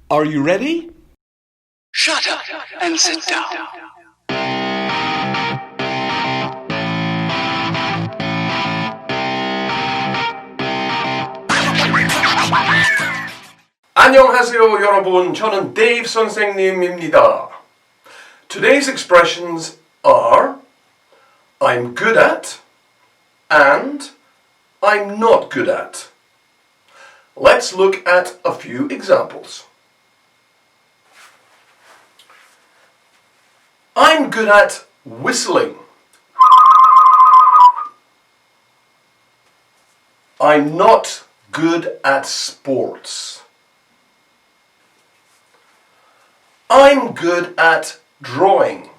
Are you ready? Shut up and sit down. 안녕하세요, 여러분. 저는 데이브 선생님입니다. Today's expressions are I'm good at and I'm not good at. Let's look at a few examples. I'm good at whistling. I'm not good at sports. I'm good at drawing.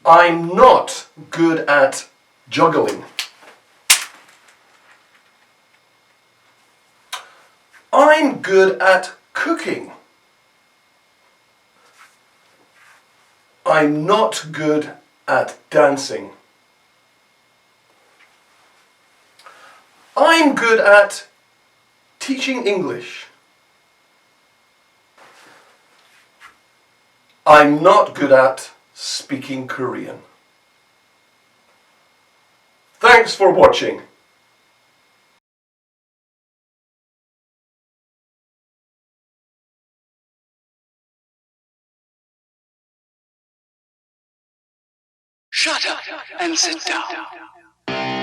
I'm not good at juggling. I'm good at cooking. I'm not good at dancing. I'm good at teaching English. I'm not good at speaking Korean. Thanks for watching. Shut up and sit down.